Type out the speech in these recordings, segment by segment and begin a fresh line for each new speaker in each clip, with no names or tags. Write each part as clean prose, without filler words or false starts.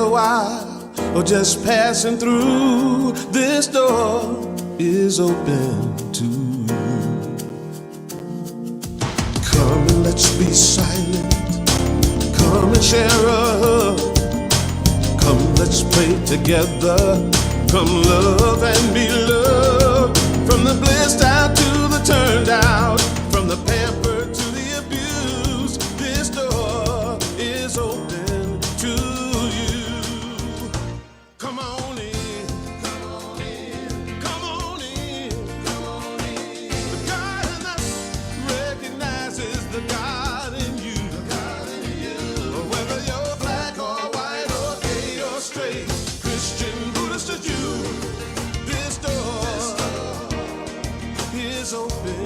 a while or just passing through, this door is open to you. Come and let's be silent. Come and share a hug. Come, let's pray together. Come love and be loved. From the blissed out to the turned out, from the pampered to the abused, this door is open to you. Come on in, come on in, come on in, come on in. The God in us recognizes the God in you, the God in you. Whether you're black or white or gay or straight, Christian, Buddhist or Jew, this door is open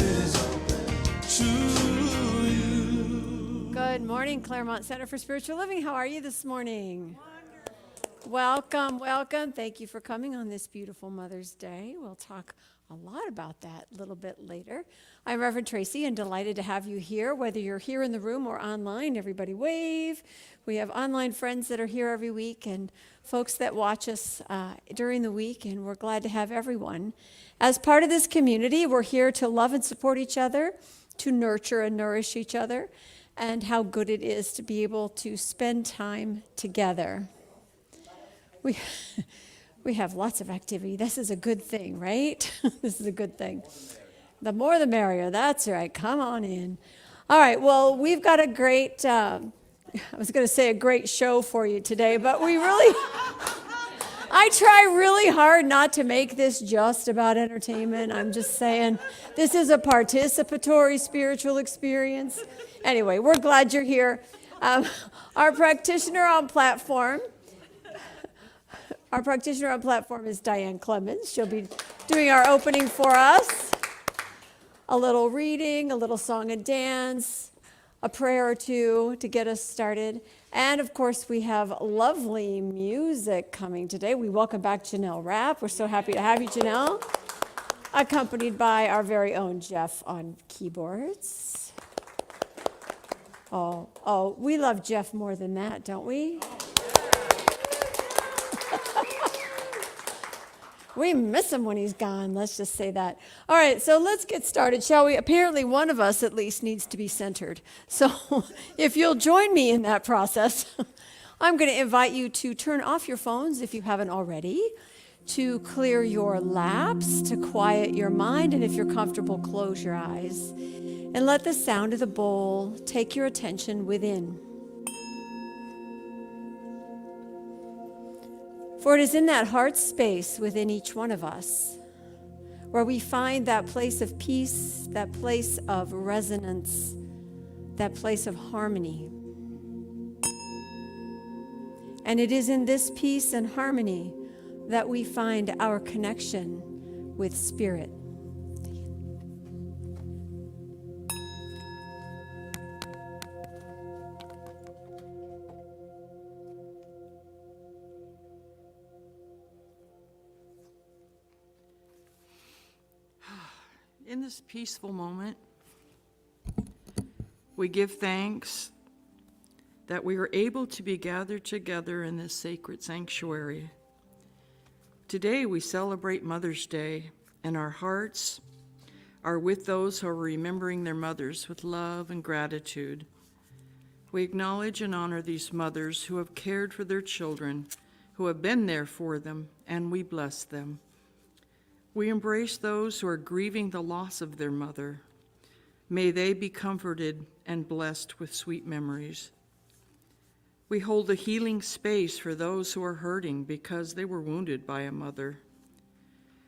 to you.
Good morning, Claremont Center for Spiritual Living. How are you this morning? Welcome, welcome. Thank you for coming on this beautiful Mother's Day. We'll talk a lot about that a little bit later. I'm Reverend Tracy and delighted to have you here, whether you're here in the room or online. Everybody wave. We have online friends that are here every week and folks that watch us during the week, and we're glad to have everyone. As part of this community, we're here to love and support each other, to nurture and nourish each other, and how good it is to be able to spend time together. We have lots of activity. This is a good thing, right? This is a good thing. The more the merrier. That's right. Come on in. All right. Well, we've got a great, I was going to say a great show for you today, but we really, I try really hard not to make this just about entertainment. I'm just saying this is a participatory spiritual experience. Anyway, we're glad you're here. Our practitioner on platform is Diane Clemens. She'll be doing our opening for us. A little reading, a little song and dance, a prayer or two to get us started. And of course, we have lovely music coming today. We welcome back Janelle Rapp. We're so happy to have you, Janelle. Accompanied by our very own Jeff on keyboards. Oh, we love Jeff more than that, don't we? We miss him when he's gone, let's just say that. All right, so let's get started, shall we? Apparently one of us at least needs to be centered. So if you'll join me in that process, I'm going to invite you to turn off your phones if you haven't already, to clear your laps, to quiet your mind, and if you're comfortable, close your eyes. And let the sound of the bowl take your attention within. For it is in that heart space within each one of us where we find that place of peace, that place of resonance, that place of harmony. And it is in this peace and harmony that we find our connection with Spirit.
In this peaceful moment, we give thanks that we are able to be gathered together in this sacred sanctuary. Today we celebrate Mother's Day, and our hearts are with those who are remembering their mothers with love and gratitude. We acknowledge and honor these mothers who have cared for their children, who have been there for them, and we bless them. We embrace those who are grieving the loss of their mother. May they be comforted and blessed with sweet memories. We hold a healing space for those who are hurting because they were wounded by a mother.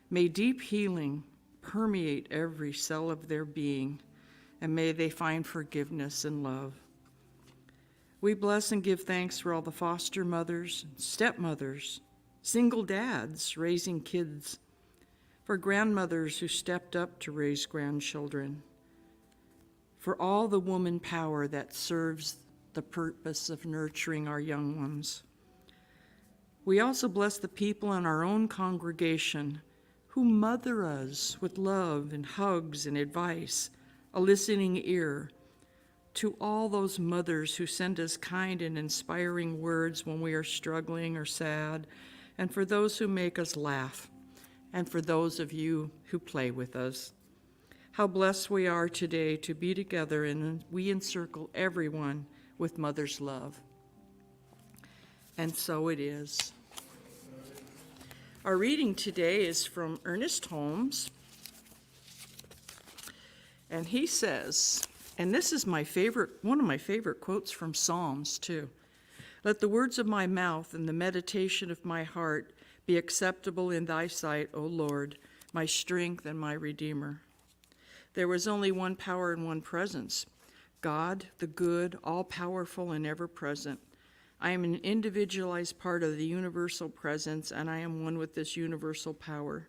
May deep healing permeate every cell of their being, and may they find forgiveness and love. We bless and give thanks for all the foster mothers, stepmothers, single dads raising kids, for grandmothers who stepped up to raise grandchildren, for all the woman power that serves the purpose of nurturing our young ones. We also bless the people in our own congregation who mother us with love and hugs and advice, a listening ear, To all those mothers who send us kind and inspiring words when we are struggling or sad, and for those who make us laugh, and for those of you who play with us. How blessed we are today to be together, and we encircle everyone with Mother's love. And so it is. Our reading today is from Ernest Holmes, and he says, and this is one of my favorite quotes from Psalms too. Let the words of my mouth and the meditation of my heart be acceptable in thy sight, O Lord, my strength and my Redeemer. There was only one power and one presence, God, the good, all-powerful and ever-present. I am an individualized part of the universal presence, and I am one with this universal power.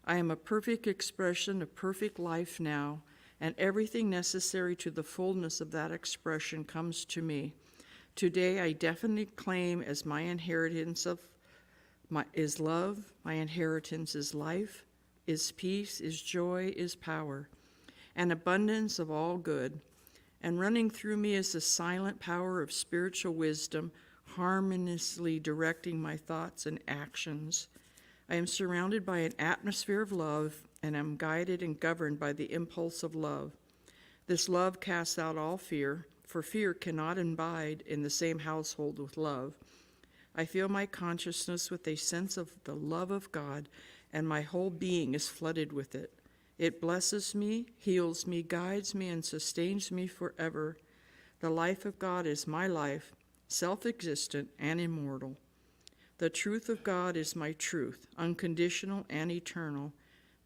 I am a perfect expression of perfect life now, and everything necessary to the fullness of that expression comes to me. Today, I definitely claim as my inheritance is love, my inheritance is life, is peace, is joy, is power, an abundance of all good. And running through me is the silent power of spiritual wisdom, harmoniously directing my thoughts and actions. I am surrounded by an atmosphere of love, and am guided and governed by the impulse of love. This love casts out all fear, for fear cannot abide in the same household with love. I feel my consciousness with a sense of the love of God, and my whole being is flooded with it. It blesses me, heals me, guides me, and sustains me forever. The life of God is my life, self-existent and immortal. The truth of God is my truth, unconditional and eternal.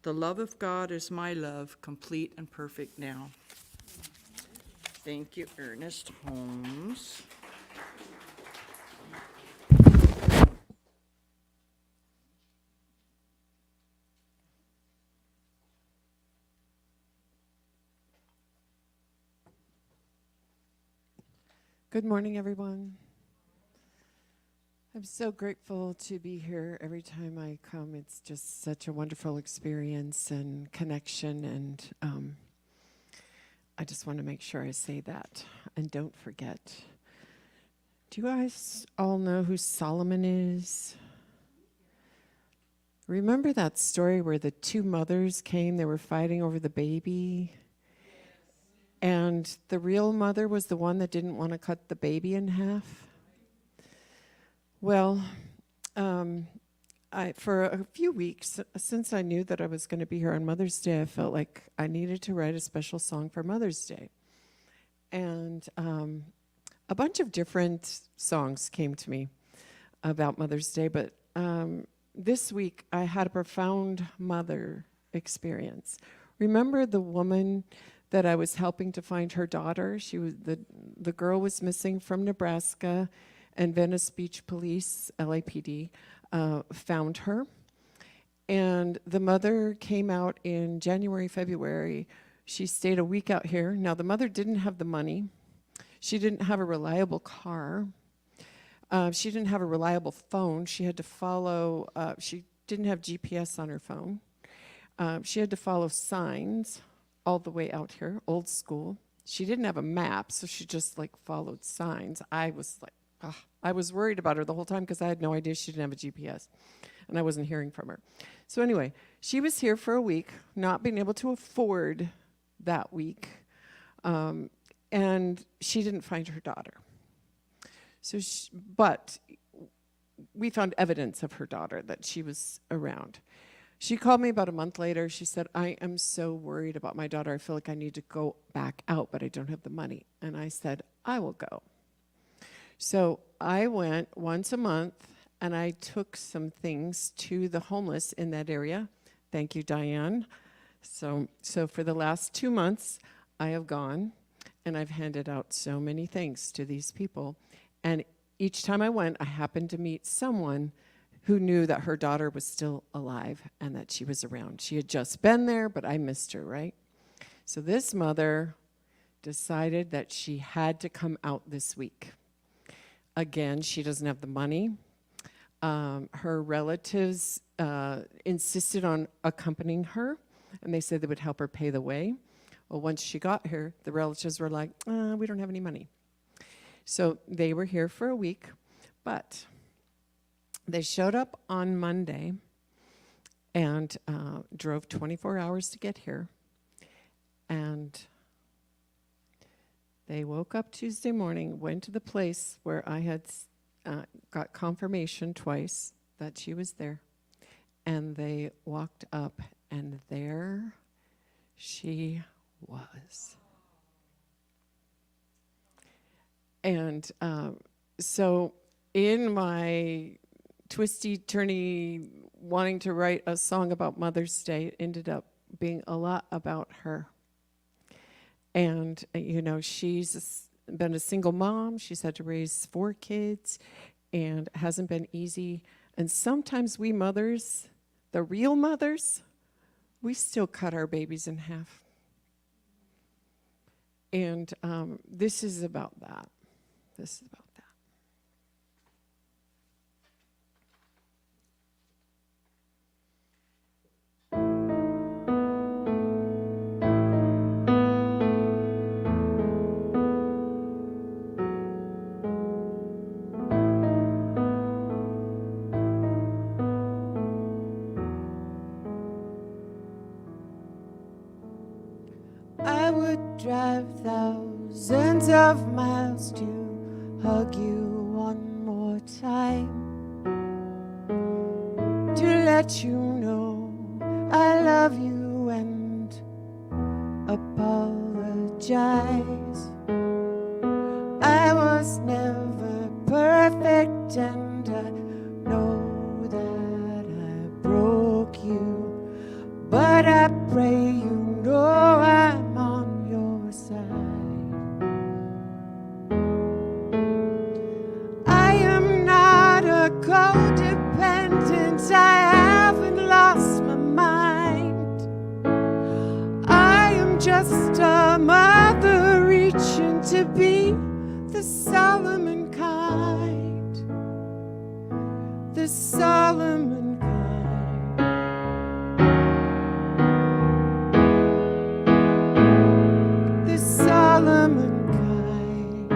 The love of God is my love, complete and perfect now. Thank you, Ernest Holmes.
Good morning, everyone. I'm so grateful to be here every time I come. It's just such a wonderful experience and connection, and I just want to make sure I say that and don't forget. Do you guys all know who Solomon is? Remember that story where the two mothers came, they were fighting over the baby? And the real mother was the one that didn't want to cut the baby in half. Well, for a few weeks, since I knew that I was going to be here on Mother's Day, I felt like I needed to write a special song for Mother's Day. And a bunch of different songs came to me about Mother's Day, but this week I had a profound mother experience. Remember the woman that I was helping to find her daughter? She was the girl was missing from Nebraska, and Venice Beach Police, LAPD, found her. And the mother came out in January, February. She stayed a week out here. Now, the mother didn't have the money. She didn't have a reliable car. She didn't have a reliable phone. She had to follow, she didn't have GPS on her phone. She had to follow signs all the way out here, old school. She didn't have a map, so she just followed signs. I was worried about her the whole time because I had no idea she didn't have a GPS, and I wasn't hearing from her. So anyway, she was here for a week, not being able to afford that week, and she didn't find her daughter. But we found evidence of her daughter, that she was around. She called me about a month later. She said, I am so worried about my daughter. I feel like I need to go back out, but I don't have the money. And I said, I will go. So I went once a month, and I took some things to the homeless in that area. Thank you, Diane. So for the last 2 months, I have gone, and I've handed out so many things to these people. And each time I went, I happened to meet someone who knew that her daughter was still alive and that she was around. She had just been there, but I missed her, right? So this mother decided that she had to come out this week. Again, she doesn't have the money. Her relatives insisted on accompanying her, and they said they would help her pay the way. Well, once she got here, the relatives were like, we don't have any money. So they were here for a week, but they showed up on Monday and drove 24 hours to get here. And they woke up Tuesday morning, went to the place where I had got confirmation twice that she was there. And they walked up, and there she was. And so in my twisty-turny wanting to write a song about Mother's Day, it ended up being a lot about her. And, she's been a single mom. She's had to raise 4 kids, and it hasn't been easy. And sometimes we mothers, the real mothers, we still cut our babies in half. And this is about that. This is about that. I would drive thousands of miles to hug you one more time, to let you know I love you and apologize. I was never perfect, and I know that I broke you, but I pray you know I'm on your side. I am not a codependent, I haven't lost my mind. I am just a mother reaching to be the Solomon kind, the Solomon kind. The Solomon kind.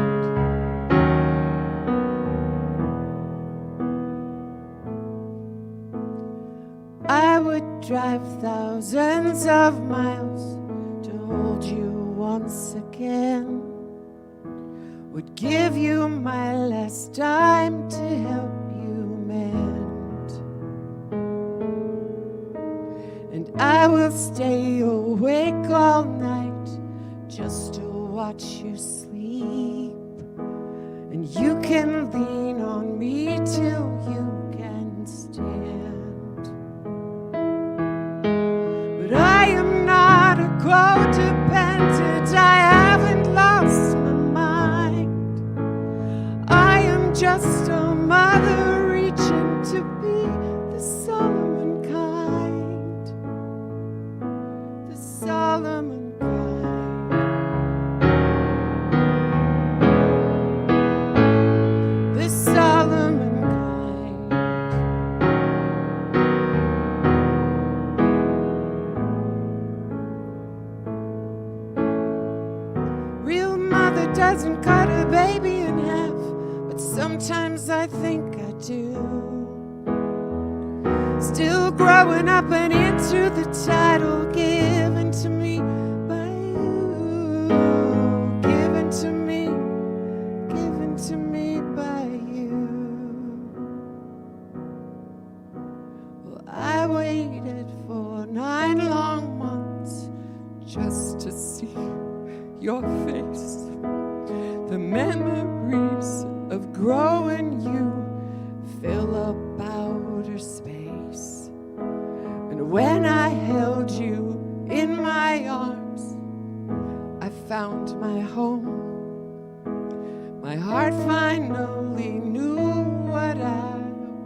I would drive thousands of miles to hold you once again, would give you my last dime to help you mend. And I will stay awake all night just to watch you sleep. And you can lean on me till you can stand. But I am not a codependent, I haven't lost my mind. I am just a mother reaching to be the Solomon kind, the Solomon kind, the Solomon kind. Real mother doesn't cut a baby in half, but sometimes I think I do. Still growing up and into the title given to me by you, given to me by you. Well, I waited for 9 long months just to see your face. The memories of growing you fill up outer space. And when I held you in my arms, I found my home. My heart finally knew what I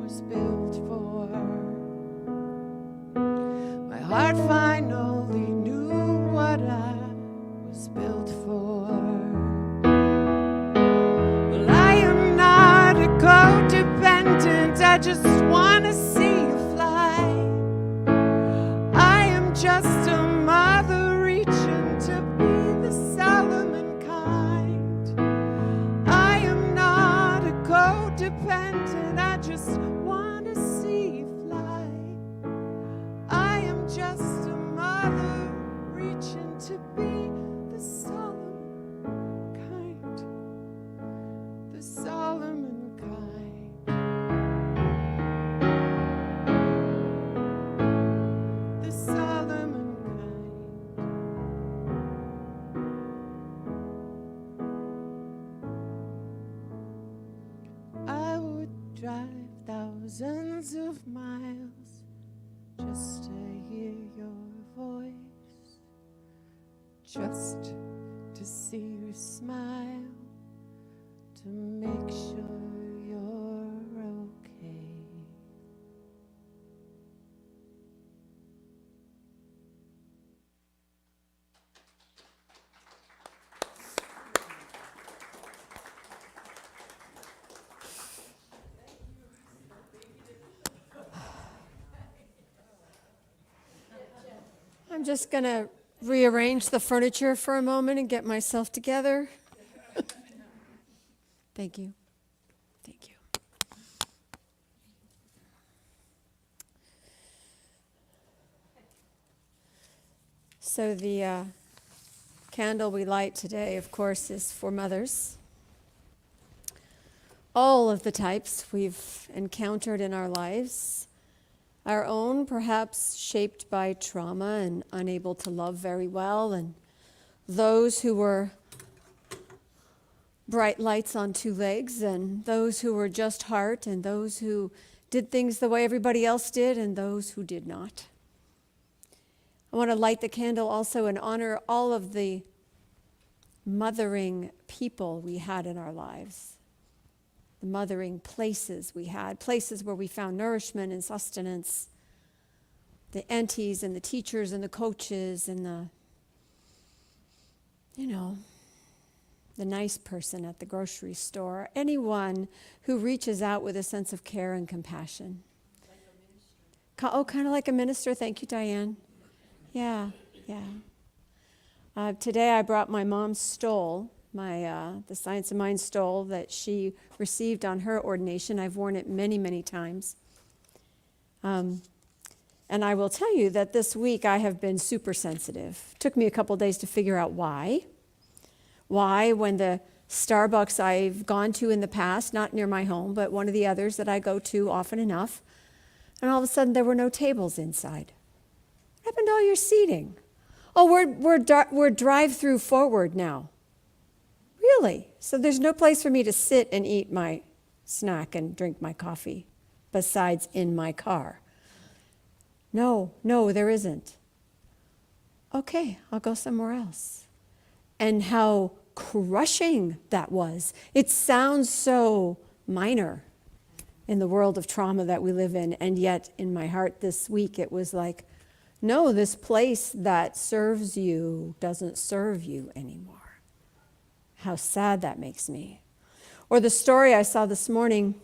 was built for. My heart finally knew what I was built for. Well, I am not a codependent, I just want to see you fly. I am just a mother reaching to be thousands of miles just to hear your voice, just to see your smile, to make sure you're okay.
I'm just going to rearrange the furniture for a moment and get myself together. Thank you. Thank you. So the candle we light today, of course, is for mothers. All of the types we've encountered in our lives, our own perhaps shaped by trauma and unable to love very well, and those who were bright lights on two legs, and those who were just heart, and those who did things the way everybody else did, and those who did not. I want to light the candle also and honor all of the mothering people we had in our lives, the mothering places we had, places where we found nourishment and sustenance, the aunties and the teachers and the coaches and the nice person at the grocery store, anyone who reaches out with a sense of care and compassion. Kind of like a minister. Thank you, Diane. Yeah. Today I brought my mom's stole, the Science of Mind stole that she received on her ordination. I've worn it many, many times. And I will tell you that this week I have been super sensitive. It took me a couple days to figure out why. Why, when the Starbucks I've gone to in the past, not near my home, but one of the others that I go to often enough, and all of a sudden there were no tables inside. What happened to all your seating? Oh, we're drive-through forward now. Really? So there's no place for me to sit and eat my snack and drink my coffee besides in my car. No, there isn't. Okay, I'll go somewhere else. And how crushing that was. It sounds so minor in the world of trauma that we live in, and yet in my heart this week it was like, no, this place that serves you doesn't serve you anymore. How sad that makes me. Or the story I saw this morning,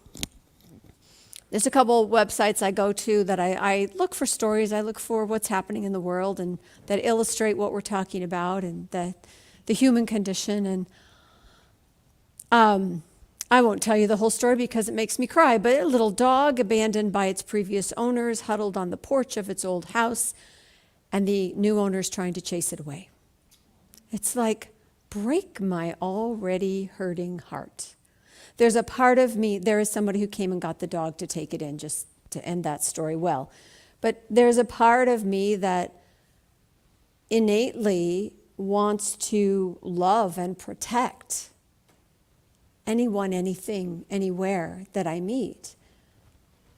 there's a couple of websites I go to that I look for stories, I look for what's happening in the world and that illustrate what we're talking about and the human condition. And I won't tell you the whole story because it makes me cry, but a little dog abandoned by its previous owners, huddled on the porch of its old house, and the new owners trying to chase it away. It's like, break my already hurting heart. There's a part of me, there is somebody who came and got the dog to take it in, just to end that story well. But there's a part of me that innately wants to love and protect anyone, anything, anywhere that I meet.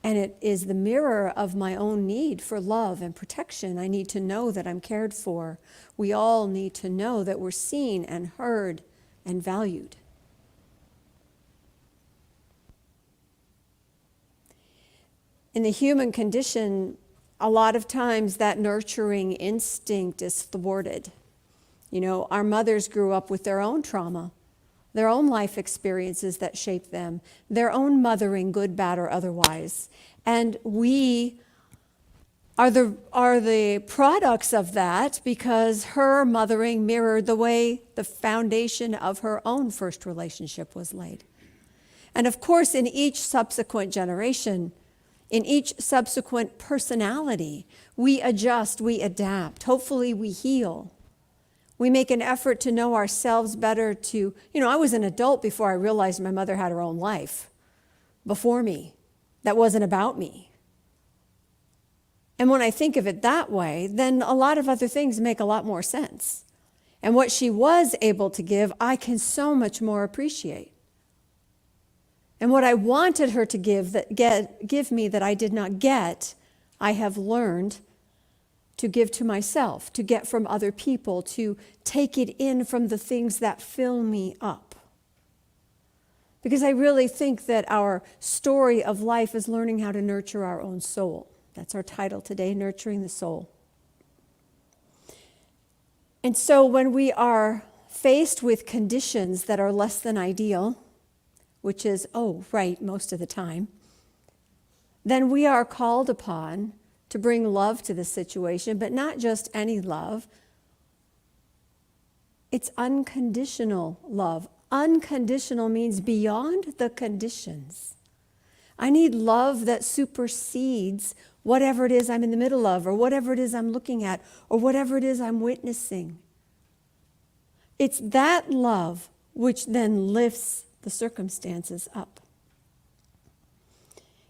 And it is the mirror of my own need for love and protection. I need to know that I'm cared for. We all need to know that we're seen and heard and valued. In the human condition, a lot of times that nurturing instinct is thwarted. Our mothers grew up with their own trauma, their own life experiences that shaped them, their own mothering, good, bad, or otherwise. And we are the products of that because her mothering mirrored the way the foundation of her own first relationship was laid. And of course, in each subsequent generation, in each subsequent personality, we adjust, we adapt. Hopefully we heal. We make an effort to know ourselves better I was an adult before I realized my mother had her own life before me. That wasn't about me. And when I think of it that way, then a lot of other things make a lot more sense. And what she was able to give, I can so much more appreciate. And what I wanted her to give me that I did not get, I have learned to give to myself, to get from other people, to take it in from the things that fill me up. Because I really think that our story of life is learning how to nurture our own soul. That's our title today, Nurturing the Soul. And so when we are faced with conditions that are less than ideal, which is, most of the time, then we are called upon to bring love to the situation, but not just any love. It's unconditional love. Unconditional means beyond the conditions. I need love that supersedes whatever it is I'm in the middle of, or whatever it is I'm looking at, or whatever it is I'm witnessing. It's that love which then lifts the circumstances up.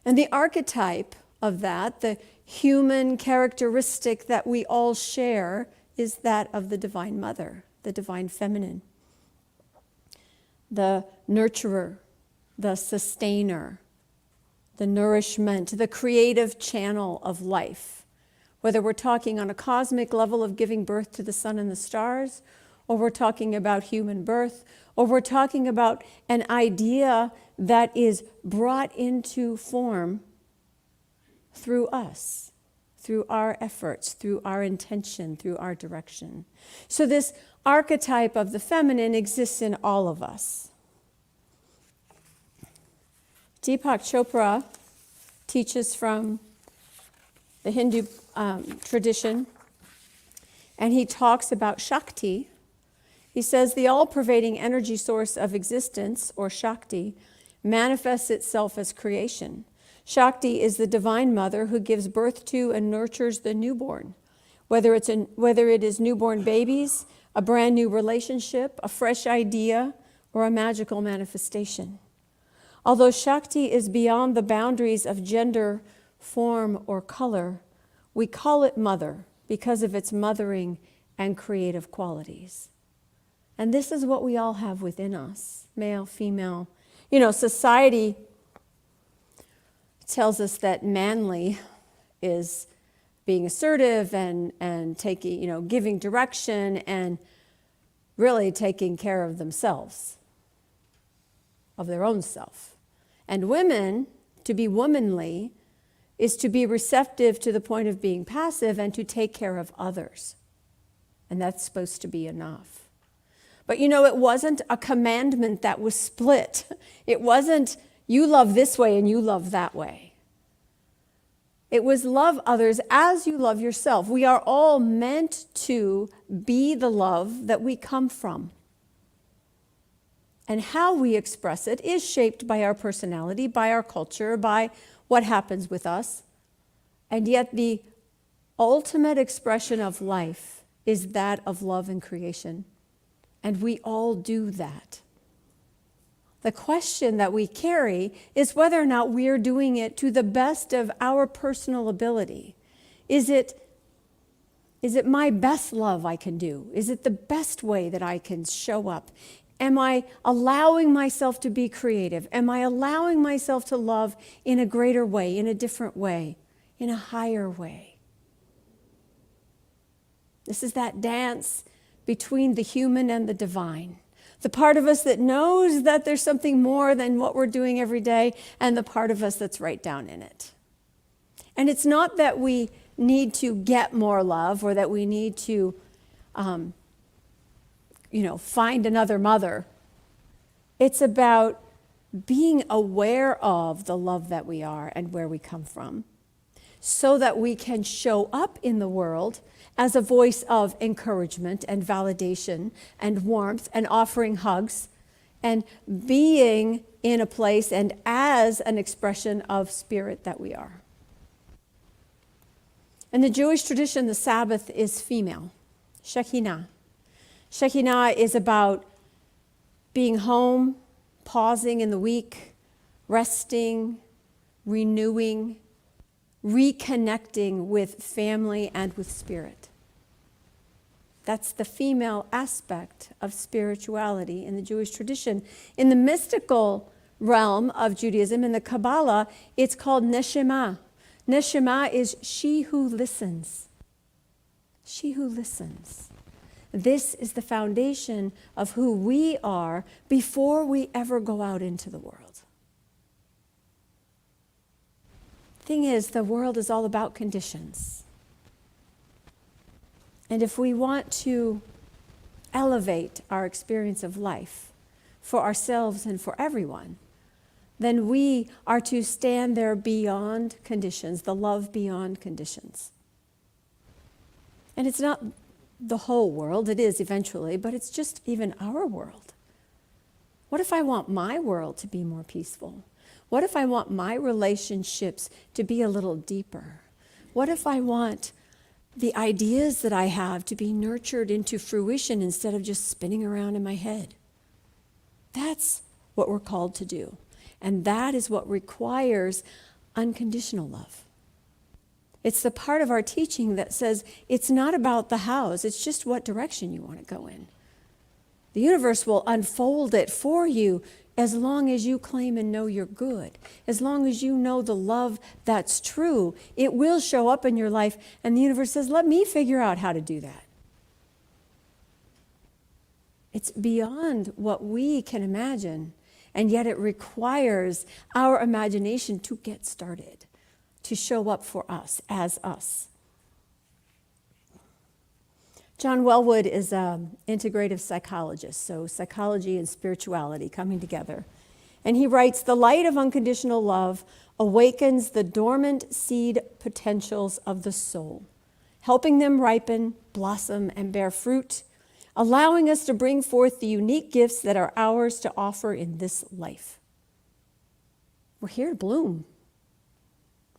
And the archetype of that, the human characteristic that we all share, is that of the Divine Mother, the Divine Feminine, the nurturer, the sustainer, the nourishment, the creative channel of life. Whether we're talking on a cosmic level of giving birth to the sun and the stars, or we're talking about human birth, or we're talking about an idea that is brought into form through us, through our efforts, through our intention, through our direction. So this archetype of the feminine exists in all of us. Deepak Chopra teaches from the Hindu tradition, and he talks about Shakti. He says the all-pervading energy source of existence, or Shakti, manifests itself as creation. Shakti is the Divine Mother who gives birth to and nurtures the newborn, whether it is newborn babies, a brand new relationship, a fresh idea, or a magical manifestation. Although Shakti is beyond the boundaries of gender, form, or color, we call it Mother because of its mothering and creative qualities. And this is what we all have within us, male, female. Society tells us that manly is being assertive and taking, giving direction and really taking care of themselves, of their own self. And women, to be womanly, is to be receptive to the point of being passive and to take care of others. And that's supposed to be enough. But it wasn't a commandment that was split. It wasn't you love this way and you love that way. It was love others as you love yourself. We are all meant to be the love that we come from. And how we express it is shaped by our personality, by our culture, by what happens with us. And yet the ultimate expression of life is that of love and creation. And we all do that. The question that we carry is whether or not we're doing it to the best of our personal ability. Is it my best love I can do? Is it the best way that I can show up? Am I allowing myself to be creative? Am I allowing myself to love in a greater way, in a different way, in a higher way? This is that dance between the human and the divine. The part of us that knows that there's something more than what we're doing every day, and the part of us that's right down in it. And it's not that we need to get more love or that we need to, find another mother. It's about being aware of the love that we are and where we come from, so that we can show up in the world as a voice of encouragement and validation and warmth and offering hugs and being in a place and as an expression of spirit that we are. In the Jewish tradition, the Sabbath is female, Shekinah. Shekinah is about being home, pausing in the week, resting, renewing, reconnecting with family and with spirit. That's the female aspect of spirituality in the Jewish tradition. In the mystical realm of Judaism, in the Kabbalah, it's called neshama. Neshama is she who listens. She who listens. This is the foundation of who we are before we ever go out into the world. Thing is, the world is all about conditions. And if we want to elevate our experience of life for ourselves and for everyone, then we are to stand there beyond conditions, the love beyond conditions. And it's not the whole world, it is eventually, but it's just even our world. What if I want my world to be more peaceful? What if I want my relationships to be a little deeper? What if I want the ideas that I have to be nurtured into fruition instead of just spinning around in my head? That's what we're called to do. And that is what requires unconditional love. It's the part of our teaching that says it's not about the hows, it's just what direction you want to go in. The universe will unfold it for you as long as you claim and know you're good. As long as you know the love that's true, it will show up in your life, and the universe says, let me figure out how to do that. It's beyond what we can imagine, and yet it requires our imagination to get started, to show up for us as us. John Wellwood is an integrative psychologist, so psychology and spirituality coming together. And he writes, the light of unconditional love awakens the dormant seed potentials of the soul, helping them ripen, blossom, and bear fruit, allowing us to bring forth the unique gifts that are ours to offer in this life. We're here to bloom.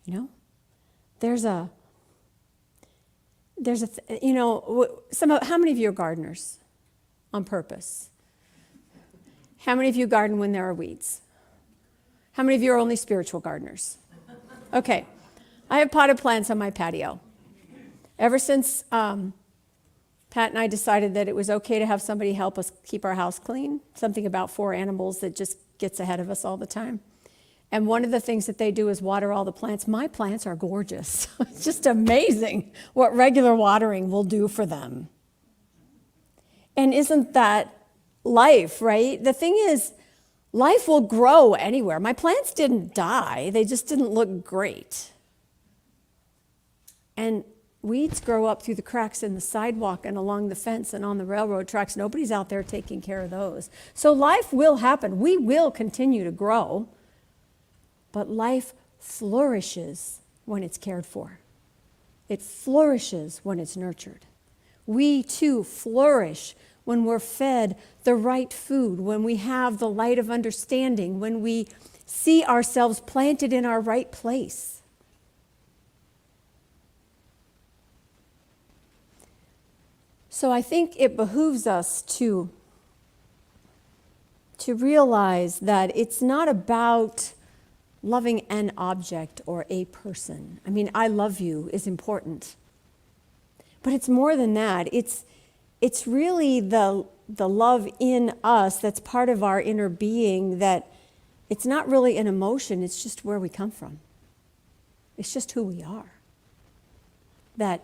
You know, how many of you are gardeners on purpose? How many of you garden when there are weeds? How many of you are only spiritual gardeners? Okay, I have potted plants on my patio. Ever since Pat and I decided that it was okay to have somebody help us keep our house clean, something about 4 animals that just gets ahead of us all the time. And one of the things that they do is water all the plants. My plants are gorgeous. It's just amazing what regular watering will do for them. And isn't that life, right? The thing is, life will grow anywhere. My plants didn't die. They just didn't look great. And weeds grow up through the cracks in the sidewalk and along the fence and on the railroad tracks. Nobody's out there taking care of those. So life will happen. We will continue to grow. But life flourishes when it's cared for. It flourishes when it's nurtured. We too flourish when we're fed the right food, when we have the light of understanding, when we see ourselves planted in our right place. So I think it behooves us to realize that it's not about loving an object or a person. I mean, I love you is important. But it's more than that. It's really the love in us that's part of our inner being, that it's not really an emotion, it's just where we come from. It's just who we are. That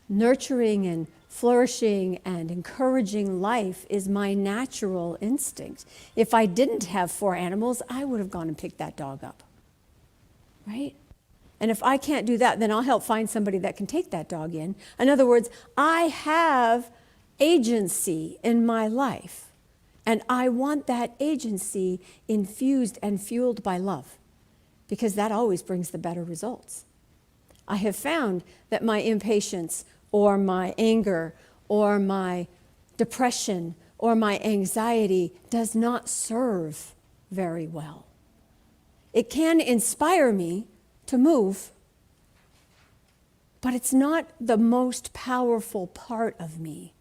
nurturing and flourishing and encouraging life is my natural instinct. If I didn't have 4 animals, I would have gone and picked that dog up. Right? And if I can't do that, then I'll help find somebody that can take that dog in. In other words, I have agency in my life, and I want that agency infused and fueled by love, because that always brings the better results. I have found that my impatience or my anger or my depression or my anxiety does not serve very well. It can inspire me to move, but it's not the most powerful part of me.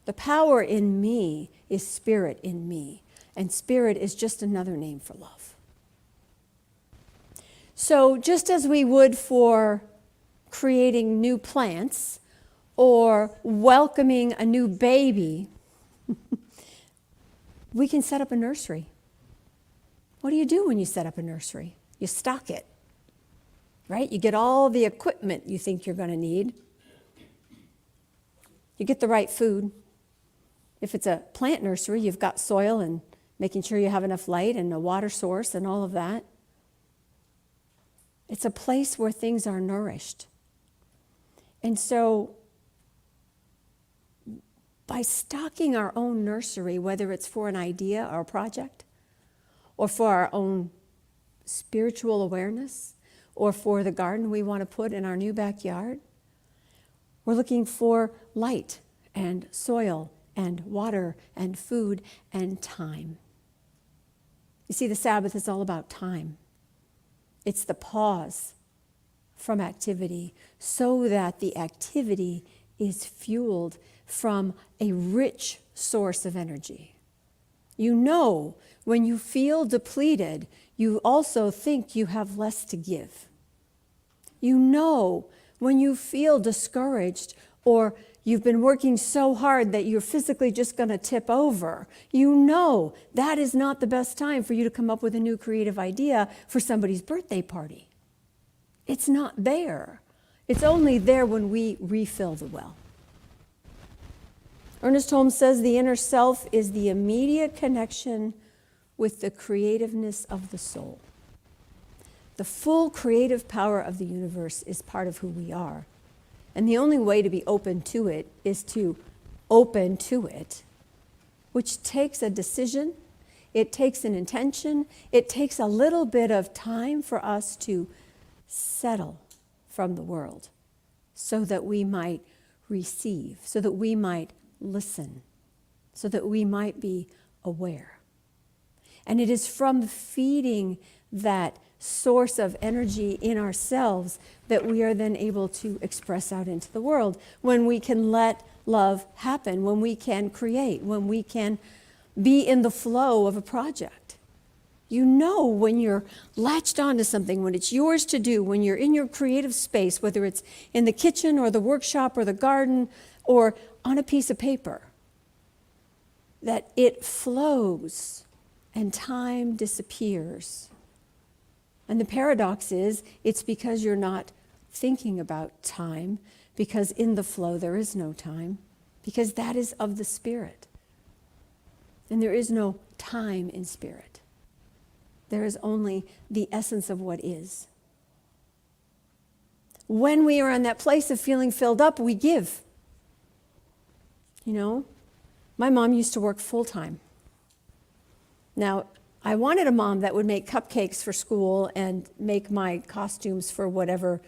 The power in me is spirit in me, and spirit is just another name for love. So just as we would for creating new plants or welcoming a new baby, we can set up a nursery. What do you do when you set up a nursery? You stock it, right? You get all the equipment you think you're going to need. You get the right food. If it's a plant nursery, you've got soil and making sure you have enough light and a water source and all of that. It's a place where things are nourished. And so by stocking our own nursery, whether it's for an idea or a project, or for our own spiritual awareness, or for the garden we want to put in our new backyard, we're looking for light and soil and water and food and time. You see, the Sabbath is all about time. It's the pause from activity so that the activity is fueled from a rich source of energy. You know, when you feel depleted, you also think you have less to give. You know, when you feel discouraged or you've been working so hard that you're physically just going to tip over, you know that is not the best time for you to come up with a new creative idea for somebody's birthday party. It's not there. It's only there when we refill the well. Ernest Holmes says the inner self is the immediate connection with the creativeness of the soul. The full creative power of the universe is part of who we are. And the only way to be open to it is to open to it, which takes a decision, it takes an intention, it takes a little bit of time for us to settle from the world so that we might receive, so that we might listen, so that we might be aware. And it is from feeding that source of energy in ourselves that we are then able to express out into the world, when we can let love happen, when we can create, when we can be in the flow of a project. You know when you're latched onto something, when it's yours to do, when you're in your creative space, whether it's in the kitchen or the workshop or the garden or on a piece of paper, that it flows and time disappears. And the paradox is, it's because you're not thinking about time, because in the flow there is no time, because that is of the spirit. And there is no time in spirit. There is only the essence of what is. When we are in that place of feeling filled up, we give. You know, my mom used to work full time. Now, I wanted a mom that would make cupcakes for school and make my costumes for whatever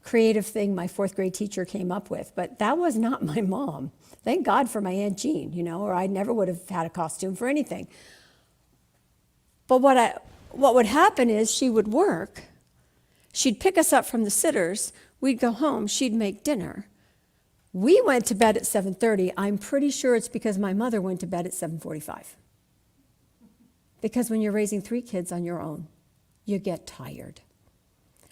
creative thing my fourth grade teacher came up with, but that was not my mom. Thank God for my Aunt Jean, you know, or I never would have had a costume for anything. But what would happen is she would work, she'd pick us up from the sitters, we'd go home, she'd make dinner. We went to bed at 7:30. I'm pretty sure it's because my mother went to bed at 7:45. Because when you're raising 3 kids on your own, you get tired.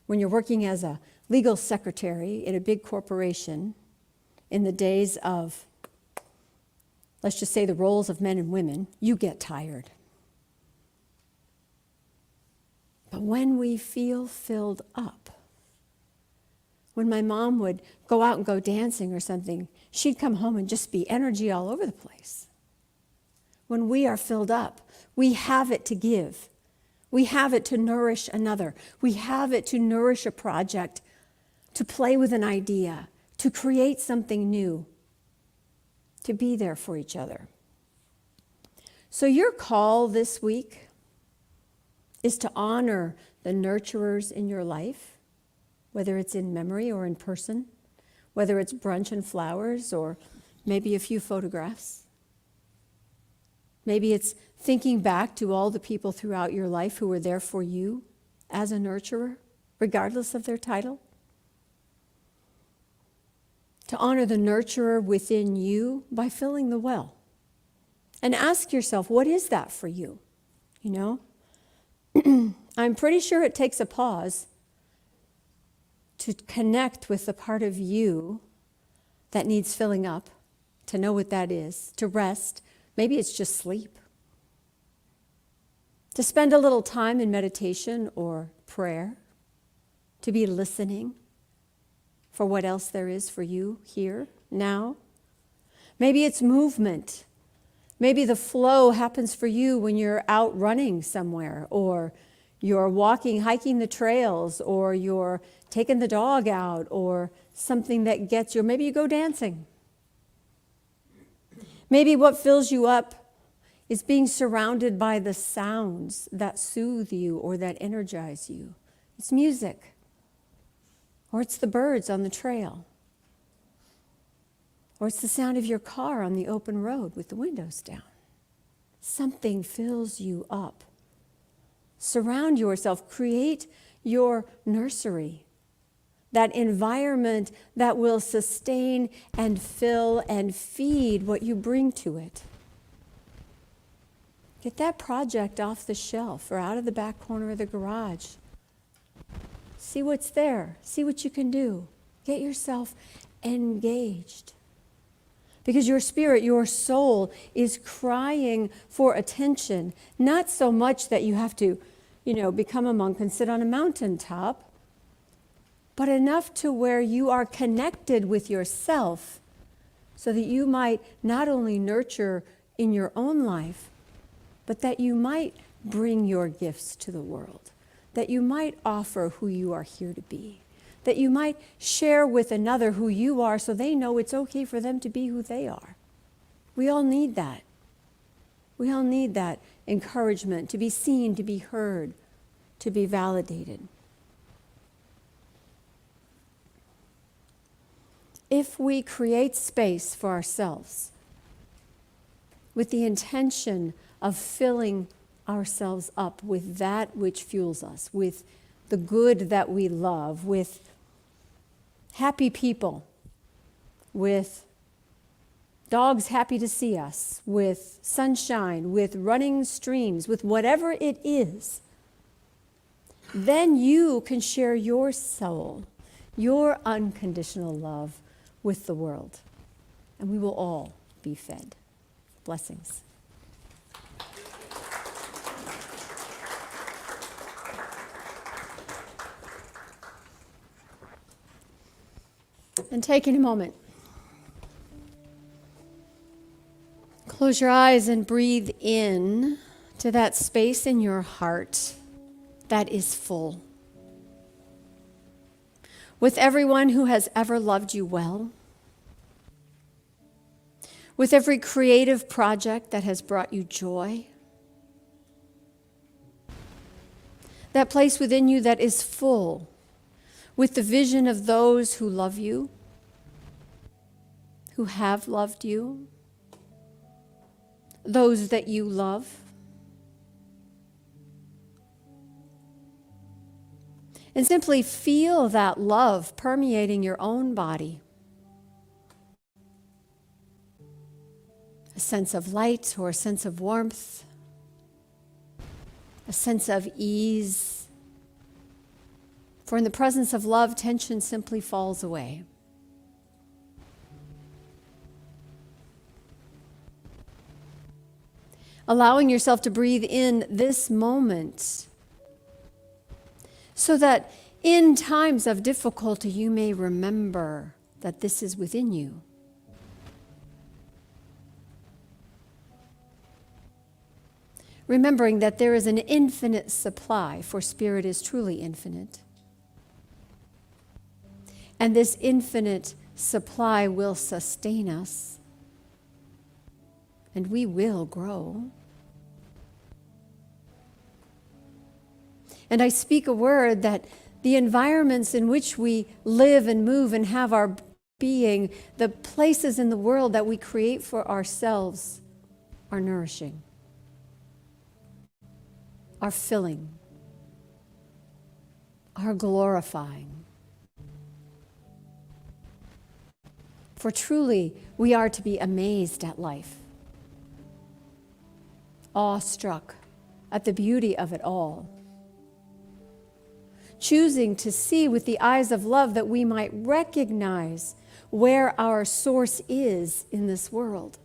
When you're working as a legal secretary in a big corporation, in the days of, let's just say, the roles of men and women, you get tired. But when we feel filled up, when my mom would go out and go dancing or something, she'd come home and just be energy all over the place. When we are filled up, we have it to give. We have it to nourish another. We have it to nourish a project, to play with an idea, to create something new, to be there for each other. So your call this week is to honor the nurturers in your life, whether it's in memory or in person, whether it's brunch and flowers or maybe a few photographs. Maybe it's thinking back to all the people throughout your life who were there for you as a nurturer, regardless of their title. To honor the nurturer within you by filling the well. And ask yourself, what is that for you? You know? I'm pretty sure it takes a pause to connect with the part of you that needs filling up, to know what that is, to rest. Maybe it's just sleep. to spend a little time in meditation or prayer, to be listening for what else there is for you here, now. Maybe it's movement. Maybe the flow happens for you when you're out running somewhere, or you're walking, hiking the trails, or you're taking the dog out, or something that gets you, or maybe you go dancing. Maybe what fills you up is being surrounded by the sounds that soothe you or that energize you. It's music, or it's the birds on the trail, or it's the sound of your car on the open road with the windows down. Something fills you up. Surround yourself, create your nursery, that environment that will sustain and fill and feed what you bring to it. Get that project off the shelf or out of the back corner of the garage. See what's there. See what you can do. Get yourself engaged. Because your spirit, your soul is crying for attention. Not so much that you have to, become a monk and sit on a mountaintop, but enough to where you are connected with yourself so that you might not only nurture in your own life, but that you might bring your gifts to the world, that you might offer who you are here to be, that you might share with another who you are so they know it's okay for them to be who they are. We all need that. We all need that encouragement, to be seen, to be heard, to be validated. If we create space for ourselves with the intention of filling ourselves up with that which fuels us, with the good that we love, with happy people, with dogs happy to see us, with sunshine, with running streams, with whatever it is, then you can share your soul, your unconditional love with the world, and we will all be fed. Blessings. And taking a moment, close your eyes and breathe in to that space in your heart that is full, with everyone who has ever loved you well, with every creative project that has brought you joy, that place within you that is full with the vision of those who love you, who have loved you, those that you love. And simply feel that love permeating your own body. A sense of light or a sense of warmth, a sense of ease. For in the presence of love, tension simply falls away. Allowing yourself to breathe in this moment so that in times of difficulty you may remember that this is within you. Remembering that there is an infinite supply, for spirit is truly infinite. And this infinite supply will sustain us, and we will grow. And I speak a word that the environments in which we live and move and have our being, the places in the world that we create for ourselves, are nourishing, are filling, are glorifying. For truly, we are to be amazed at life, awestruck at the beauty of it all, choosing to see with the eyes of love that we might recognize where our source is in this world.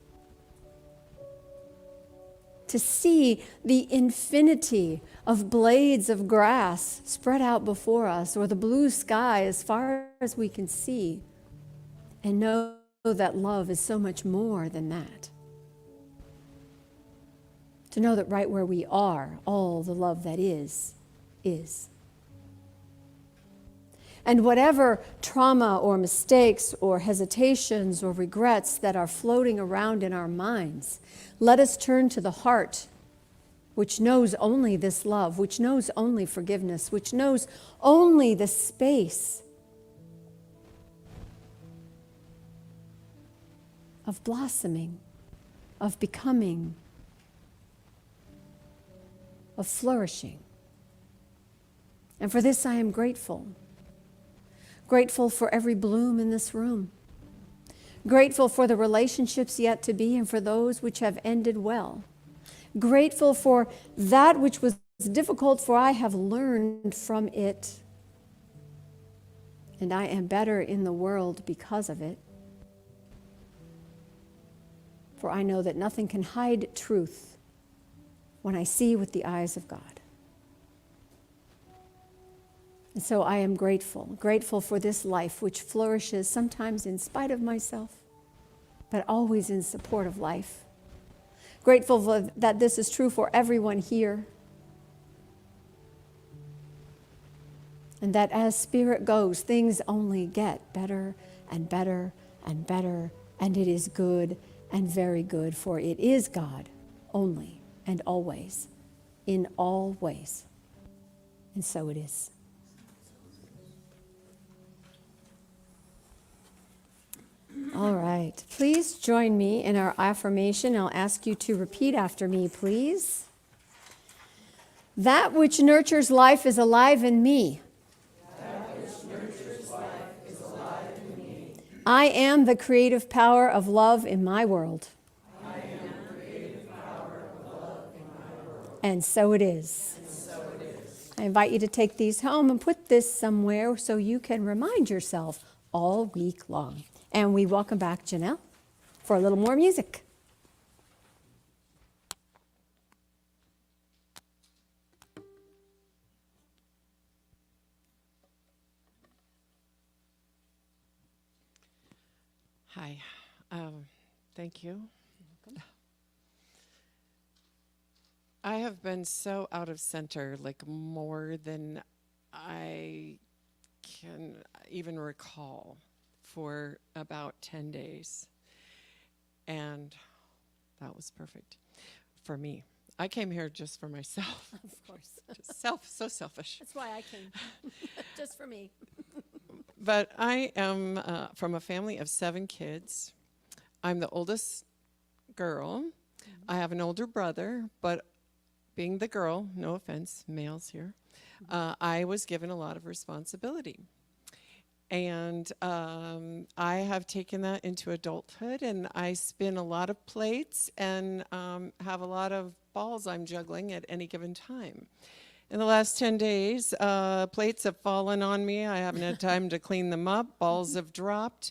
to see the infinity of blades of grass spread out before us, or the blue sky as far as we can see, and know that love is so much more than that. To know that right where we are, all the love that is. And whatever trauma or mistakes or hesitations or regrets that are floating around in our minds, let us turn to the heart, which knows only this love, which knows only forgiveness, which knows only the space of blossoming, of becoming, of flourishing. And for this I am grateful. Grateful for every bloom in this room. Grateful for the relationships yet to be and for those which have ended well. Grateful for that which was difficult, for I have learned from it. And I am better in the world because of it. For I know that nothing can hide truth when I see with the eyes of God. And so I am grateful for this life which flourishes sometimes in spite of myself, but always in support of life. Grateful that this is true for everyone here. And that as spirit goes, things only get better and better and better, and it is good and very good, for it is God only and always, in all ways. And so it is. All right. Please join me in our affirmation. I'll ask you to repeat after me, please. That which nurtures life is alive in me.
That which nurtures life is alive in me.
I am the creative power of love in my world.
I am the creative power of love in my world.
And so it is.
And so it is.
I invite you to take these home and put this somewhere so you can remind yourself all week long. And we welcome back Janelle for a little more music.
Hi. Thank you. I have been so out of center, like more than I can even recall, for about 10 days. And that was perfect for me. I came here just for myself.
Of course.
So selfish.
That's why I came. Just for me.
But I am from a family of 7 kids. I'm the oldest girl. Mm-hmm. I have an older brother, but being the girl, no offense, males here, I was given a lot of responsibility. And I have taken that into adulthood, and I spin a lot of plates and have a lot of balls I'm juggling at any given time. In the last 10 days, plates have fallen on me. I haven't had time to clean them up. Balls have dropped.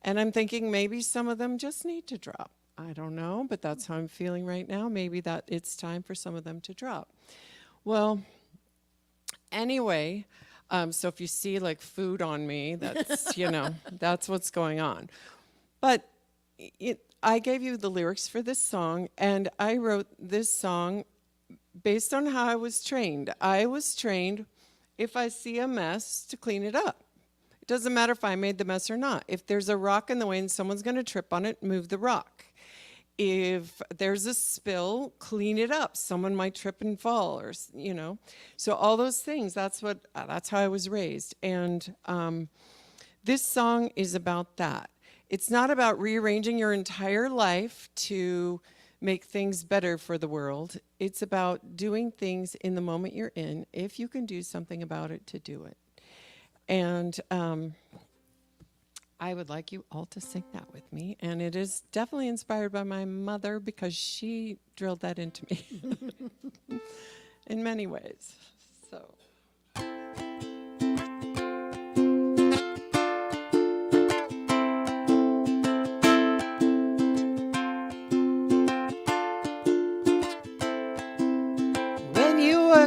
And I'm thinking maybe some of them just need to drop. I don't know, but that's how I'm feeling right now. Maybe that it's time for some of them to drop. Well, anyway, so if you see like food on me, that's, that's what's going on. But I gave you the lyrics for this song, and I wrote this song based on how I was trained. I was trained, if I see a mess, to clean it up. It doesn't matter if I made the mess or not. If there's a rock in the way and someone's going to trip on it, move the rock. If there's a spill, clean it up. Someone might trip and fall, or So all those things. That's how I was raised. And this song is about that. It's not about rearranging your entire life to make things better for the world. It's about doing things in the moment you're in, if you can do something about it, to do it. And I would like you all to sing that with me. And it is definitely inspired by my mother, because she drilled that into me in many ways. So.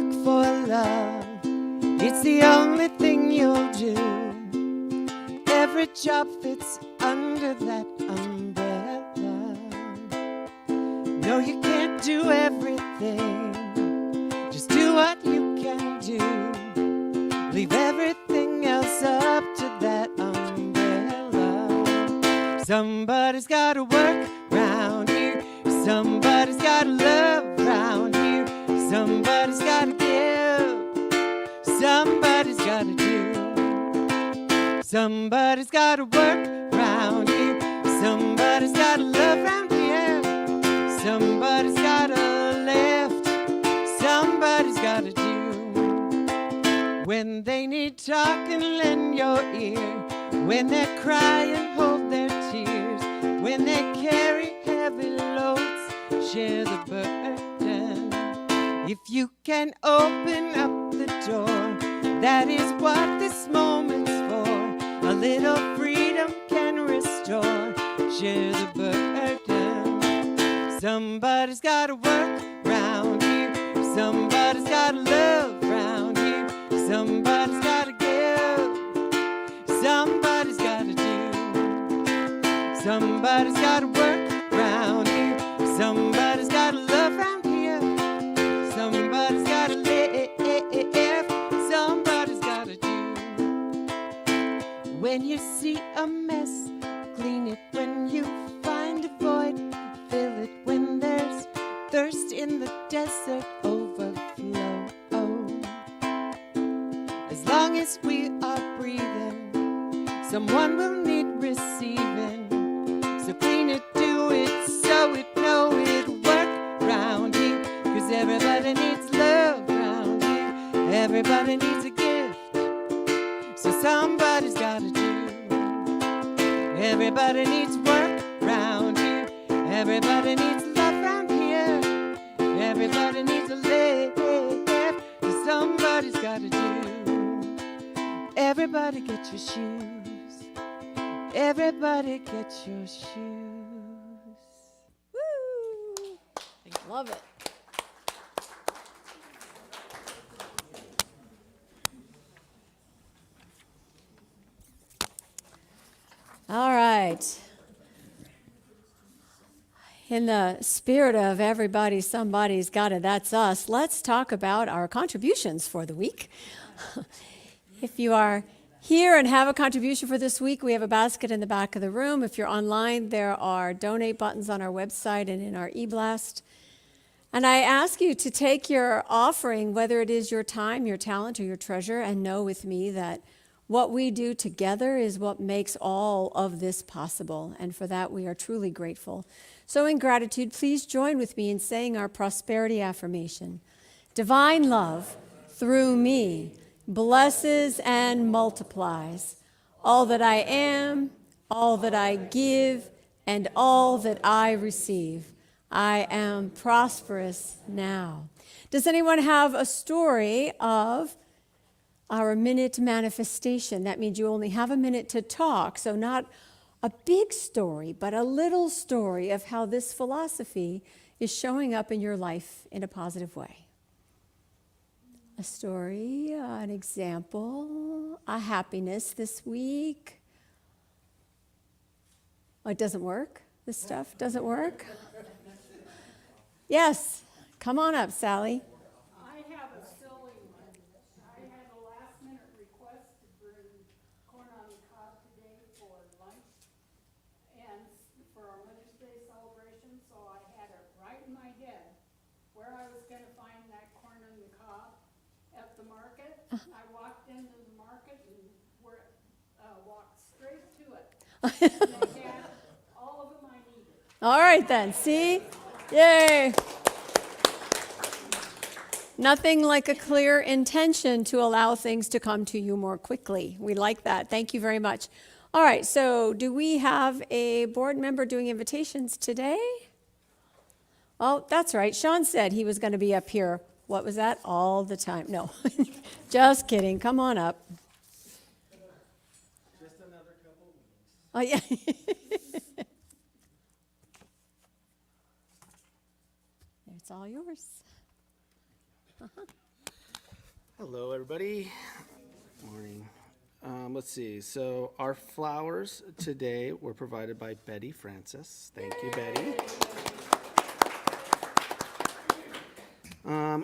work for love. It's the only thing you'll do. Every job fits under that umbrella. No, you can't do everything. Just do what you can do. Leave everything else up to that umbrella. Somebody's gotta work round here. Somebody's gotta love round here. Somebody's gotta give. Somebody's gotta do. Somebody's gotta work round here. Somebody's gotta love round here. Somebody's gotta lift. Somebody's gotta do. When they need talking, lend your ear. When they're crying, hold their tears. When they carry heavy loads, share the burden. If you can open up the door, that is what this moment's for. A little freedom can restore. Share the burden. Somebody's gotta work round here. Somebody's gotta love round here. Somebody's gotta give. Somebody's gotta do. Somebody's gotta work round here. Somebody's gotta love round here. Somebody's gotta live. Somebody's gotta do. When you see a mess, clean it. When you find a void, fill it. When there's thirst in the desert, overflow. As long as we are breathing, someone will need receiving. So clean it, do it, sow it, know it, work round here. 'Cause everybody needs love round here. Everybody needs a gift. So somebody's gotta do. Everybody needs work round here. Everybody needs love round here. Everybody needs a lift. So somebody's gotta do. Everybody get your shoes. Everybody get your shoes.
Woo! Love it. All right. In the spirit of everybody, somebody's got it, that's us, let's talk about our contributions for the week. If you are here and have a contribution for this week, we have a basket in the back of the room. If you're online, there are donate buttons on our website and in our e-blast. And I ask you to take your offering, whether it is your time, your talent, or your treasure, and know with me that what we do together is what makes all of this possible. And for that, we are truly grateful. So in gratitude, please join with me in saying our prosperity affirmation. Divine love, through me, blesses and multiplies all that I am, all that I give, and all that I receive. I am prosperous now. Does anyone have a story of our minute manifestation? That means you only have a minute to talk, so not a big story, but a little story of how this philosophy is showing up in your life in a positive way. A story, an example, a happiness this week. Oh, it doesn't work? This stuff doesn't work? Yes, come on up, Sally.
I have a silly one. I had a last-minute request to bring corn on the cob today for lunch and for our Mother's Day celebration, so I had it right in my head where I was going to find that corn on the cob at the market. I walked into the market and walked straight to it. And they had all of them I needed.
All right then, see? Yay. Nothing like a clear intention to allow things to come to you more quickly. We like that. Thank you very much. All right, so do we have a board member doing invitations today? Oh, that's right. Sean said he was going to be up here. What was that? All the time. No, just kidding. Come on up.
Just another couple weeks.
Oh, yeah. It's all yours. Uh-huh.
Hello, everybody. Morning. Let's see. So our flowers today were provided by Betty Francis. Thank you, Betty.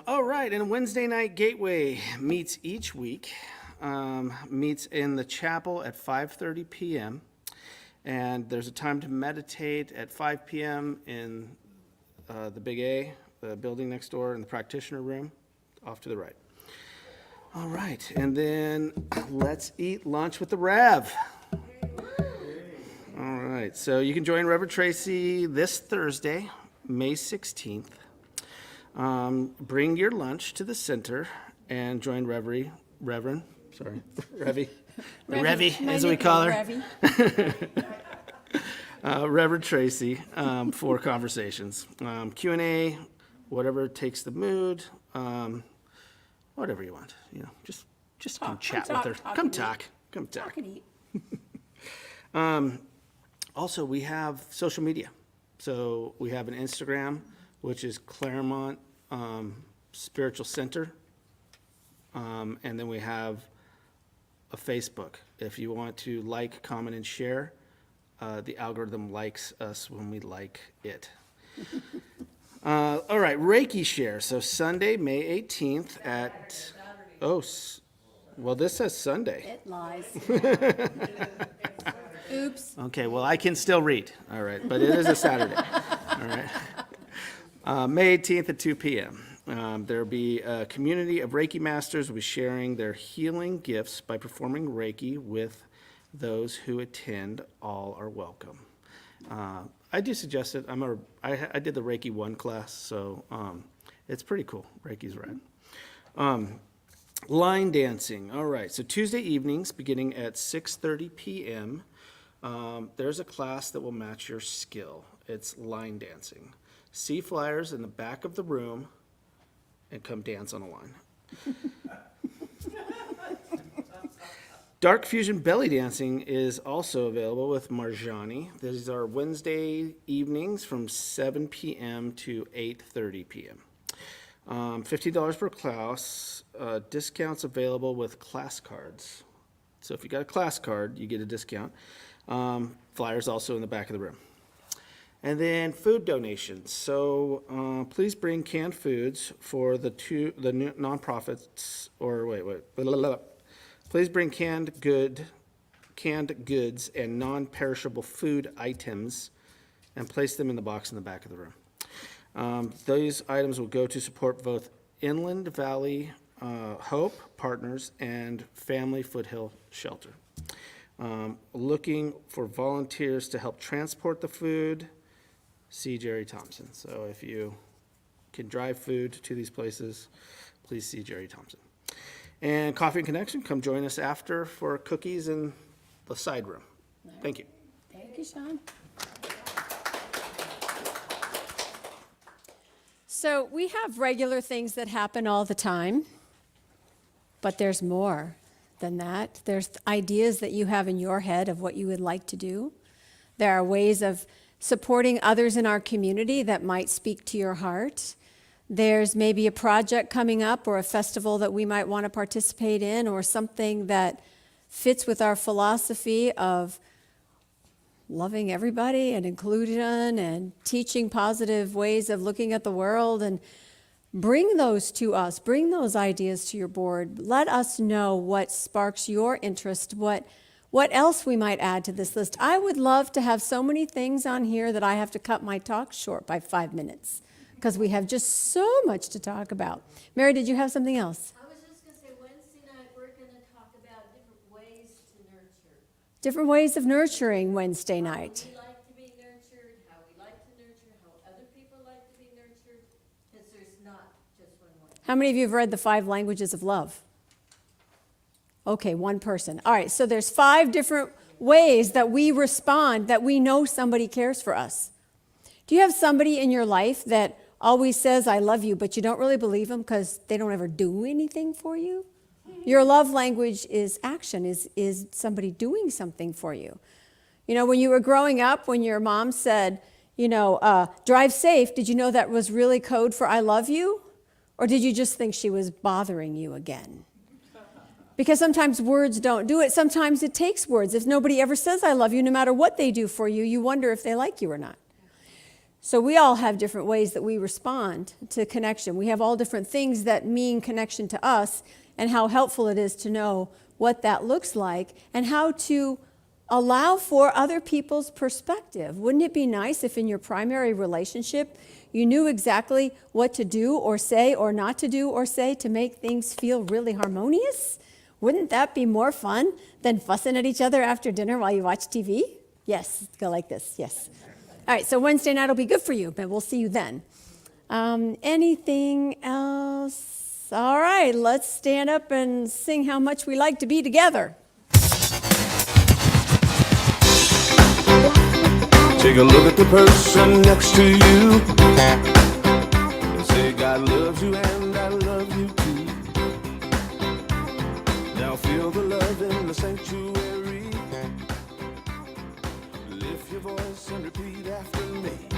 All right, and Wednesday Night Gateway meets each week. Meets in the chapel at 5:30 p.m. And there's a time to meditate at 5 p.m. in the Big A, the building next door, in the practitioner room, off to the right. All right, and then let's eat lunch with the Rev. All right, so you can join Reverend Tracy this Thursday, May 16th. Bring your lunch to the center and join Revy, as we call her, Reverend Tracy, for conversations. Q&A, whatever takes the mood, whatever you want, just come chat with her. Come talk.
Talk and eat.
Also, we have social media. So we have an Instagram, which is Claremont Spiritual Center. And then we have a Facebook. If you want to like, comment, and share, the algorithm likes us when we like it. All right, Reiki share. So Sunday, May 18th at, well, this says Sunday.
It lies. Oops.
Okay, well, I can still read. All right, but it is a Saturday. All right. May 18th at 2 p.m. There'll be a community of Reiki masters will be sharing their healing gifts by performing Reiki with those who attend. All are welcome. I do suggest it. I did the Reiki 1 class, so it's pretty cool. Reiki's rad. Line dancing. All right, so Tuesday evenings beginning at 6:30 p.m. There's a class that will match your skill. It's line dancing. See flyers in the back of the room and come dance on a line. Dark Fusion Belly Dancing is also available with Marjani. These are Wednesday evenings from 7 p.m. to 8:30 p.m. $50 per class. Discounts available with class cards. So if you got a class card, you get a discount. Flyers also in the back of the room. And then food donations. So please bring canned foods for the nonprofits. Please bring canned goods and non-perishable food items and place them in the box in the back of the room. Those items will go to support both Inland Valley Hope Partners and Family Foothill Shelter. Looking for volunteers to help transport the food. See Jerry Thompson. So if you can drive food to these places, please see Jerry Thompson. And Coffee and Connection, come join us after for cookies in the side room. Thank you.
Thank you, Sean. So we have regular things that happen all the time, but there's more than that. There's ideas that you have in your head of what you would like to do. There are ways of supporting others in our community that might speak to your heart. There's maybe a project coming up or a festival that we might want to participate in, or something that fits with our philosophy of loving everybody and inclusion and teaching positive ways of looking at the world. And bring those to us. Bring those ideas to your board. Let us know what sparks your interest, what else we might add to this list. I would love to have so many things on here that I have to cut my talk short by 5 minutes, because we have just so much to talk about. Mary, did you have something else?
I was just going to say, Wednesday night, we're going to talk about different ways to nurture.
Different ways of nurturing Wednesday night.
How we like to be nurtured, how we like to nurture, how other people like to be nurtured, because there's not just one way.
How many of you have read the 5 languages of love? Okay, one person. All right, so there's 5 different ways that we respond, that we know somebody cares for us. Do you have somebody in your life that always says, I love you, but you don't really believe them because they don't ever do anything for you? Your love language is action, is somebody doing something for you. You know, when you were growing up, when your mom said, drive safe, did you know that was really code for I love you? Or did you just think she was bothering you again? Because sometimes words don't do it. Sometimes it takes words. If nobody ever says I love you, no matter what they do for you, you wonder if they like you or not. So we all have different ways that we respond to connection. We have all different things that mean connection to us, and how helpful it is to know what that looks like and how to allow for other people's perspective. Wouldn't it be nice if in your primary relationship you knew exactly what to do or say or not to do or say to make things feel really harmonious? Wouldn't that be more fun than fussing at each other after dinner while you watch TV? Yes, let's go like this, yes. All right, so Wednesday night will be good for you, but we'll see you then. Anything else? All right, let's stand up and sing How Much We Like to Be Together.
Take a look at the person next to you and say, God loves you and I love you too. Now feel the love in the sanctuary. Lift your voice and repeat after me.